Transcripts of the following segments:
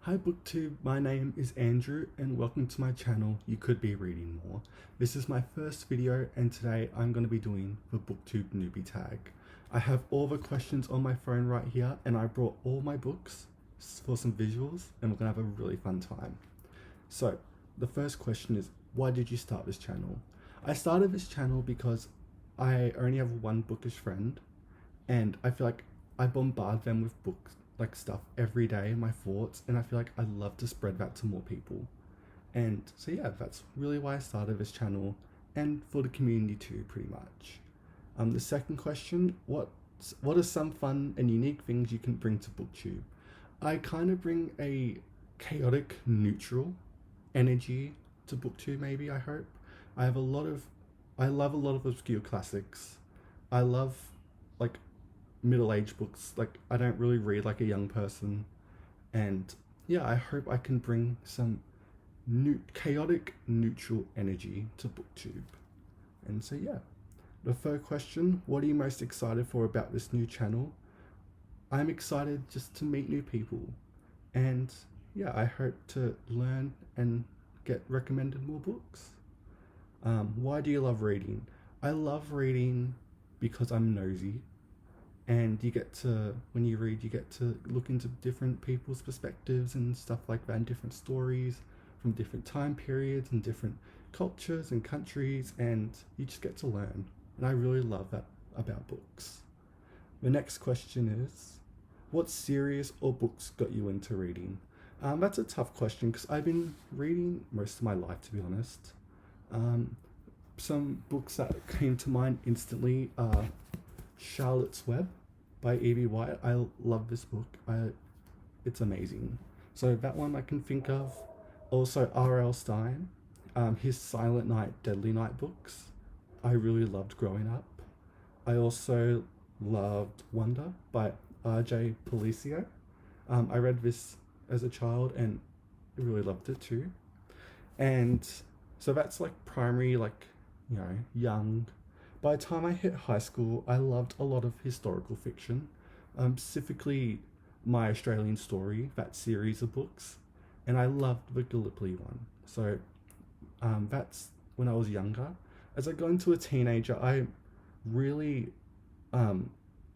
Hi Booktube, my name is Andrew and welcome to my channel You Could Be Reading More. This is my first video and today I'm going to be doing the Booktube Newbie Tag. I have all the questions on my phone right here and I brought all my books for some visuals and we're going to have a really fun time. So the first question is, why did you start this channel? I started this channel because I only have one bookish friend and I feel like I bombard them with books like stuff every day, my thoughts, and I feel like I love to spread that to more people. And so yeah, that's really why I started this channel and for the community too, pretty much. The second question, what are some fun and unique things you can bring to Booktube? I kind of bring a chaotic, neutral energy to Booktube, maybe, I hope. I love a lot of obscure classics. I love like middle-aged books. Like, I don't really read like a young person, and yeah, I hope I can bring some chaotic neutral energy to Booktube. And so yeah, the third question, what are you most excited for about this new channel? I'm excited just to meet new people, and yeah, I hope to learn and get recommended more books. Why do you love reading? I love reading because I'm nosy, and when you read, you get to look into different people's perspectives and stuff like that, and different stories from different time periods and different cultures and countries, and you just get to learn. And I really love that about books. The next question is, what series or books got you into reading? That's a tough question because I've been reading most of my life, to be honest. Some books that came to mind instantly are Charlotte's Web by E.B. White. I love this book. It's amazing. So that one I can think of. Also R.L. Stine, his Silent Night, Deadly Night books, I really loved growing up. I also loved Wonder by R.J. Palicio. I read this as a child and really loved it too. And so that's like primary, like, young. By the time I hit high school, I loved a lot of historical fiction, specifically My Australian Story, that series of books, and I loved the Gallipoli one. So that's when I was younger. As I got into a teenager, I really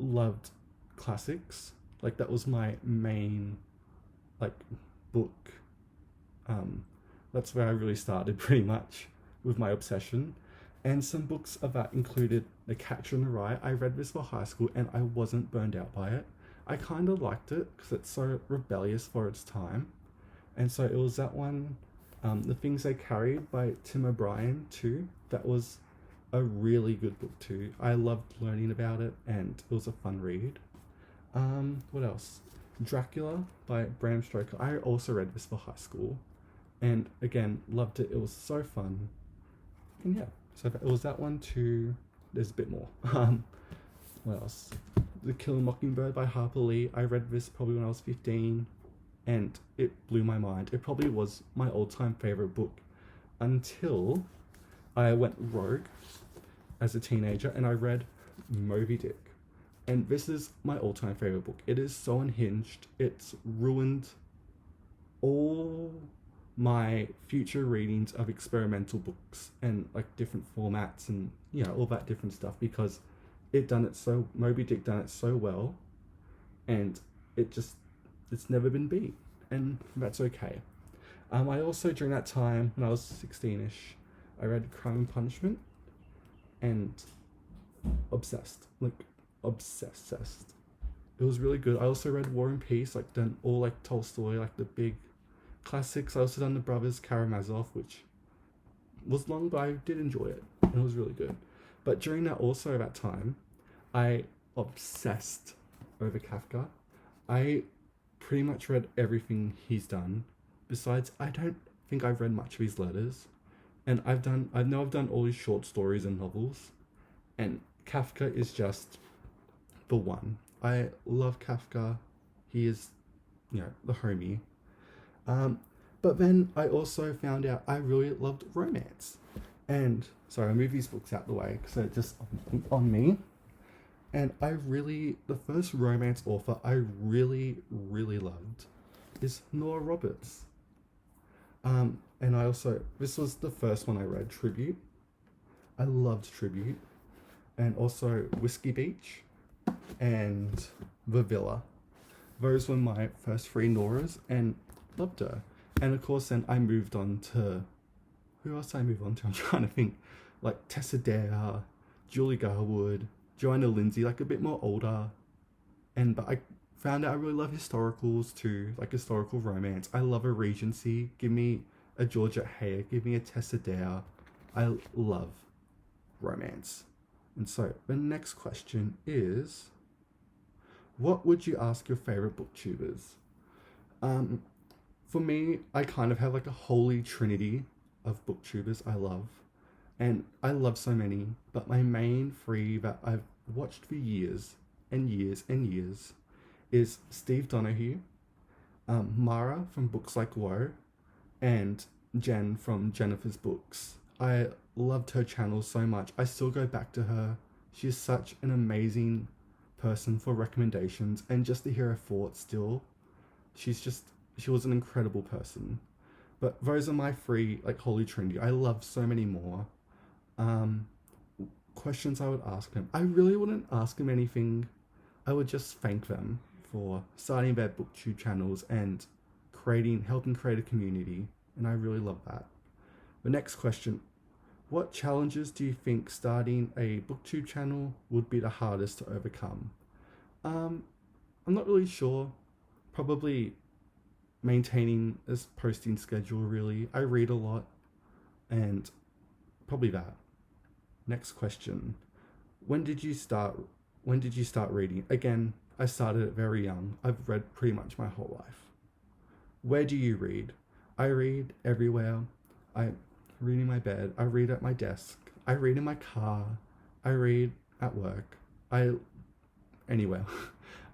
loved classics. Like, that was my main book. That's where I really started pretty much with my obsession. And some books of that included The Catcher in the Rye. I read this for high school and I wasn't burned out by it. I kind of liked it because it's so rebellious for its time. And so it was that one, The Things They Carried by Tim O'Brien too. That was a really good book too. I loved learning about it and it was a fun read. What else? Dracula by Bram Stoker. I also read this for high school and again, loved it. It was so fun. And yeah. So it was that one too. There's a bit more. What else? The Kill a Mockingbird by Harper Lee. I read this probably when I was 15 and it blew my mind. It probably was my all-time favorite book until I went rogue as a teenager and I read Moby Dick. And this is my all-time favorite book. It is so unhinged. It's ruined all my future readings of experimental books and like different formats and all that different stuff, because Moby Dick done it so well, and it's never been beat, and that's okay. I also, during that time when I was 16ish, I read Crime and Punishment and obsessed. It was really good. I also read War and Peace, like done all like Tolstoy, like the big classics. I also done The Brothers Karamazov, which was long, but I did enjoy it and it was really good. But during that time, I obsessed over Kafka. I pretty much read everything he's done. Besides, I don't think I've read much of his letters, and I've done all his short stories and novels, and Kafka is just the one. I love Kafka. He is, the homie. But then I also found out I really loved romance. And sorry, I move these books out the way because they're just on me. And the first romance author I really, really loved is Nora Roberts. And I also, this was the first one I read, Tribute. I loved Tribute. And also Whiskey Beach and The Villa. Those were my first three Noras and loved her. And of course then I moved on to, who else did I move on to? I'm trying to think. Like Tessa Dare, Julie Garwood, Joanna Lindsay, like a bit more older. But I found out I really love historicals too, like historical romance. I love a Regency. Give me a Georgia Hare, give me a Tessa Dare. I love romance. And so the next question is, what would you ask your favorite booktubers? For me, I kind of have like a holy trinity of booktubers I love. And I love so many, but my main three that I've watched for years and years and years is Steve Donahue, Mara from Books Like Woe, and Jen from Jennifer's Books. I loved her channel so much. I still go back to her. She's such an amazing person for recommendations, and just to hear her thoughts still, she was an incredible person. But those are my three, like, holy trinity. I love so many more. Questions I would ask them. I really wouldn't ask them anything. I would just thank them for starting their booktube channels and helping create a community. And I really love that. The next question, what challenges do you think starting a booktube channel would be the hardest to overcome? I'm not really sure. Probably maintaining a posting schedule, really. I read a lot, and probably that. Next question, when did you start reading? Again, I started it very young. I've read pretty much my whole life. Where do you read? I read everywhere. I read in my bed. I read at my desk. I read in my car. I read at work. Anywhere.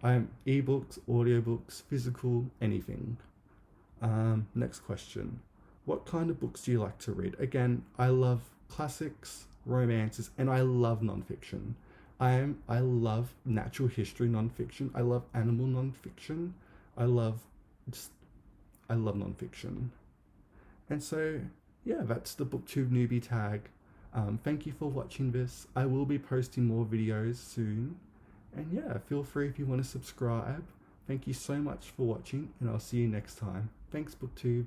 I'm ebooks, audiobooks, physical, anything. Next question. What kind of books do you like to read? Again, I love classics, romances, and I love nonfiction. I love natural history nonfiction. I love animal nonfiction. I love nonfiction. And so, yeah, that's the Booktube Newbie Tag. Thank you for watching this. I will be posting more videos soon. And yeah, feel free if you want to subscribe. Thank you so much for watching, and I'll see you next time. Thanks, Booktube.